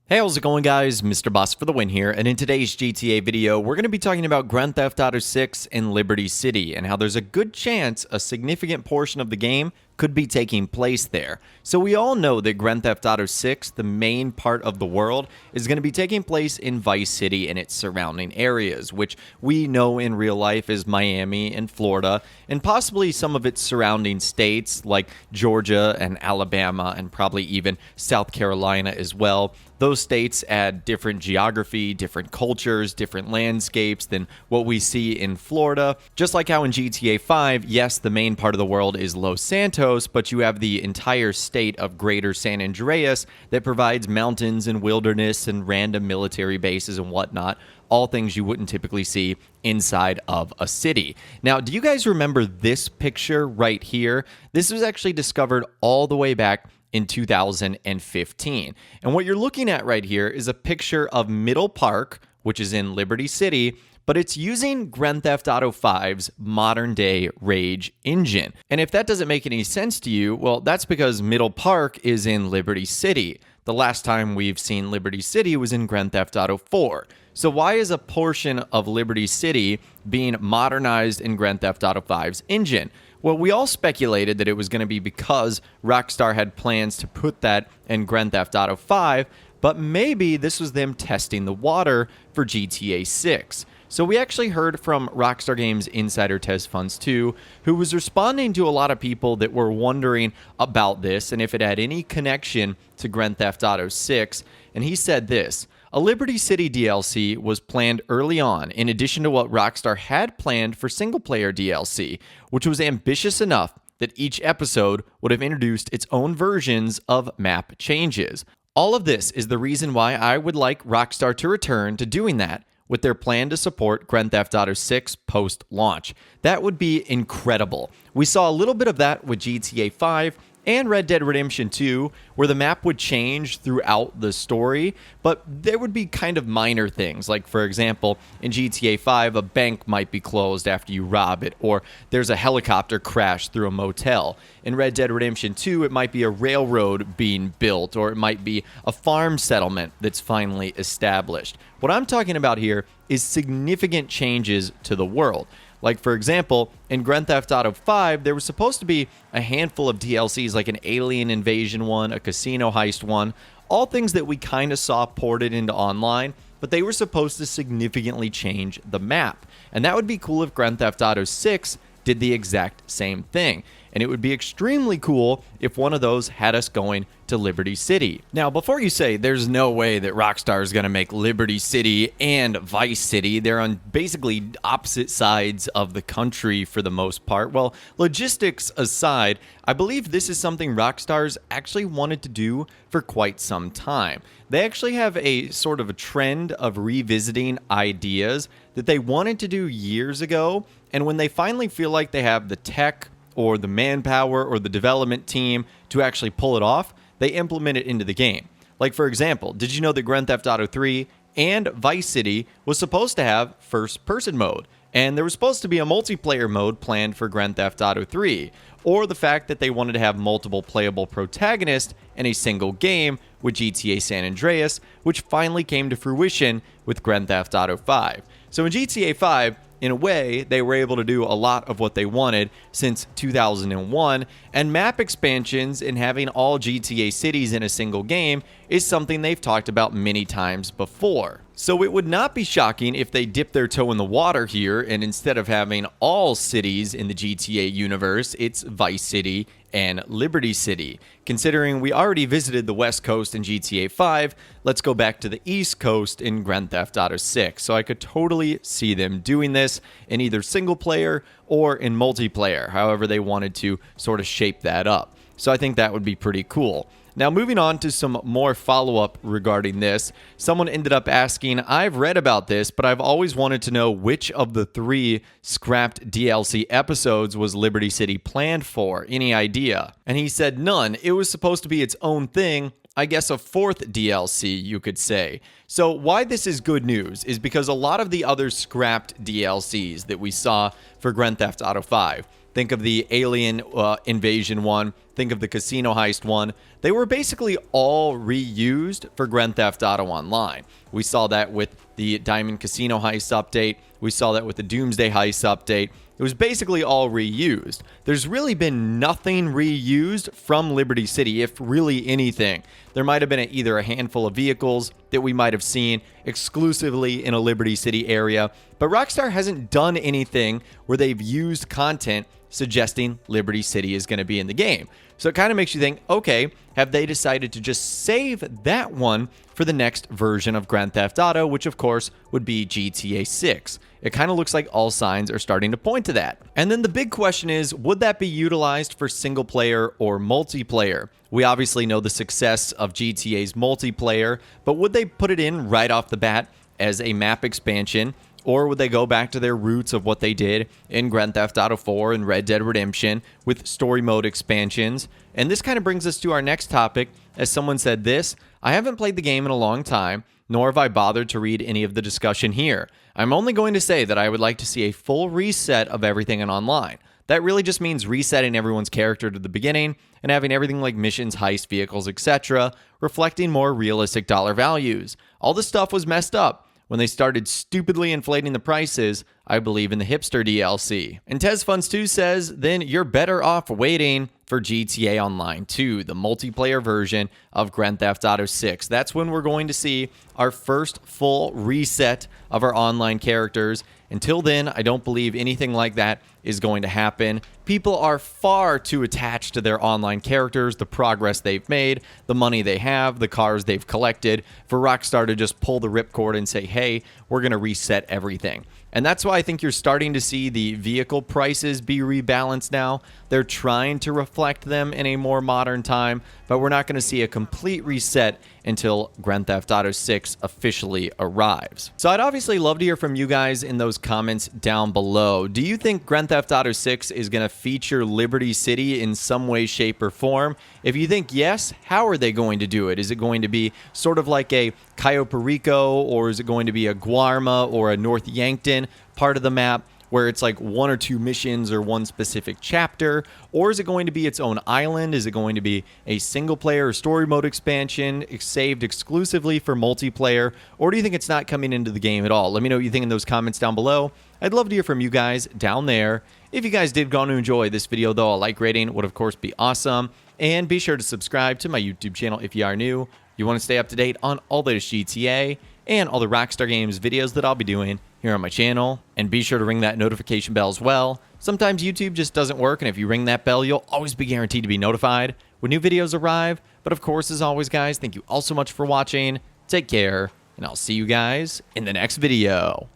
Hey, how's it going, guys? Mr. Boss for the win here, and in today's GTA video, we're going to be talking about Grand Theft Auto 6 in Liberty City, and how there's a good chance a significant portion of the game could be taking place there. So we all know that Grand Theft Auto 6, the main part of the world, is going to be taking place in Vice City and its surrounding areas, which we know in real life is Miami and Florida, and possibly some of its surrounding states like Georgia and Alabama, and probably even South Carolina as well. Those states add different geography, different cultures, different landscapes than what we see in Florida. Just like how in GTA 5, yes, the main part of the world is Los Santos, but you have the entire state of Greater San Andreas that provides mountains and wilderness and random military bases and whatnot. All things you wouldn't typically see inside of a city. Now, do you guys remember this picture right here? This was actually discovered all the way back in 2015. And what you're looking at right here is a picture of Middle Park, which is in Liberty City, but it's using Grand Theft Auto 5's modern day Rage engine. And if that doesn't make any sense to you, well, that's because Middle Park is in Liberty City. The last time we've seen Liberty City was in Grand Theft Auto 4. So why is a portion of Liberty City being modernized in Grand Theft Auto 5's engine? Well, we all speculated that it was going to be because Rockstar had plans to put that in Grand Theft Auto 5, but maybe this was them testing the water for GTA 6. So we actually heard from Rockstar Games insider Tez Funds 2, who was responding to a lot of people that were wondering about this and if it had any connection to Grand Theft Auto 6, and he said this: a Liberty City DLC was planned early on, in addition to what Rockstar had planned for single-player DLC, which was ambitious enough that each episode would have introduced its own versions of map changes. All of this is the reason why I would like Rockstar to return to doing that, with their plan to support Grand Theft Auto 6 post-launch. That would be incredible. We saw a little bit of that with GTA 5, and Red Dead Redemption 2, where the map would change throughout the story, but there would be kind of minor things. Like, for example, in GTA 5, a bank might be closed after you rob it, or there's a helicopter crash through a motel. In Red Dead Redemption 2, it might be a railroad being built, or it might be a farm settlement that's finally established. What I'm talking about here is significant changes to the world. Like, for example, in Grand Theft Auto 5, there was supposed to be a handful of DLCs, like an alien invasion one, a casino heist one, all things that we kind of saw ported into online, but they were supposed to significantly change the map. And that would be cool if Grand Theft Auto 6 did the exact same thing. And it would be extremely cool if one of those had us going to Liberty City. Now, before you say there's no way that Rockstar is going to make Liberty City and Vice City, they're on basically opposite sides of the country for the most part. Well, logistics aside, I believe this is something Rockstar's actually wanted to do for quite some time. They actually have a sort of a trend of revisiting ideas that they wanted to do years ago, and when they finally feel like they have the tech or the manpower or the development team to actually pull it off, they implement it into the game. Like, for example, did you know that Grand Theft Auto 3 and Vice City was supposed to have first-person mode? And there was supposed to be a multiplayer mode planned for Grand Theft Auto 3. Or the fact that they wanted to have multiple playable protagonists in a single game with GTA San Andreas, which finally came to fruition with Grand Theft Auto 5. So in GTA 5, in a way, they were able to do a lot of what they wanted since 2001, and map expansions and having all GTA cities in a single game is something they've talked about many times before. So it would not be shocking if they dip their toe in the water here, and instead of having all cities in the GTA universe, it's Vice City and Liberty City. Considering we already visited the West Coast in GTA 5, let's go back to the East Coast in Grand Theft Auto 6. So I could totally see them doing this in either single player or in multiplayer, however they wanted to sort of shape that up. So I think that would be pretty cool. Now, moving on to some more follow-up regarding this, someone ended up asking, I've read about this, but I've always wanted to know which of the 3 scrapped DLC episodes was Liberty City planned for. Any idea? And he said none. It was supposed to be its own thing. I guess a 4th DLC, you could say. So why this is good news is because a lot of the other scrapped DLCs that we saw for Grand Theft Auto 5, think of the alien invasion one, think of the casino heist one. They were basically all reused for Grand Theft Auto Online. We saw that with the Diamond Casino Heist update. We saw that with the Doomsday Heist update. It was basically all reused. There's really been nothing reused from Liberty City, if really anything. There might have been either a handful of vehicles that we might have seen exclusively in a Liberty City area, but Rockstar hasn't done anything where they've used content suggesting Liberty City is going to be in the game. So it kind of makes you think, okay, have they decided to just save that one for the next version of Grand Theft Auto, which of course would be GTA 6? It kind of looks like all signs are starting to point to that. And then the big question is, would that be utilized for single player or multiplayer? We obviously know the success of GTA's multiplayer, but would they put it in right off the bat as a map expansion? Or would they go back to their roots of what they did in Grand Theft Auto 4 and Red Dead Redemption with story mode expansions? And this kind of brings us to our next topic. As someone said this, I haven't played the game in a long time, nor have I bothered to read any of the discussion here. I'm only going to say that I would like to see a full reset of everything in online. That really just means resetting everyone's character to the beginning and having everything like missions, heist, vehicles, etc., reflecting more realistic dollar values. All this stuff was messed up when they started stupidly inflating the prices, I believe, in the hipster DLC. And TezFunds2 says, then you're better off waiting for GTA Online 2, the multiplayer version of Grand Theft Auto 6. That's when we're going to see our first full reset of our online characters. Until then, I don't believe anything like that is going to happen. People are far too attached to their online characters, the progress they've made, the money they have, the cars they've collected, for Rockstar to just pull the ripcord and say, hey, we're going to reset everything. And that's why I think you're starting to see the vehicle prices be rebalanced now. They're trying to reflect them in a more modern time, but we're not going to see a complete reset until Grand Theft Auto 6 officially arrives. So I'd obviously love to hear from you guys in those comments down below. Do you think Grand Theft Auto 6 is going to feature Liberty City in some way, shape, or form? If you think yes, how are they going to do it? Is it going to be sort of like a Cayo Perico, or is it going to be a Guarma or a North Yankton part of the map, where it's like one or two missions or one specific chapter? Or is it going to be its own island? Is it going to be a single player or story mode expansion saved exclusively for multiplayer? Or do you think it's not coming into the game at all? Let me know what you think in those comments down below. I'd love to hear from you guys down there. If you guys did go on to enjoy this video, though, a like rating would of course be awesome. And be sure to subscribe to my YouTube channel if you are new. You want to stay up to date on all the latest GTA and all the Rockstar Games videos that I'll be doing here on my channel. And be sure to ring that notification bell as well. Sometimes YouTube just doesn't work, and if you ring that bell, you'll always be guaranteed to be notified when new videos arrive. But of course, as always, guys, thank you all so much for watching. Take care, and I'll see you guys in the next video.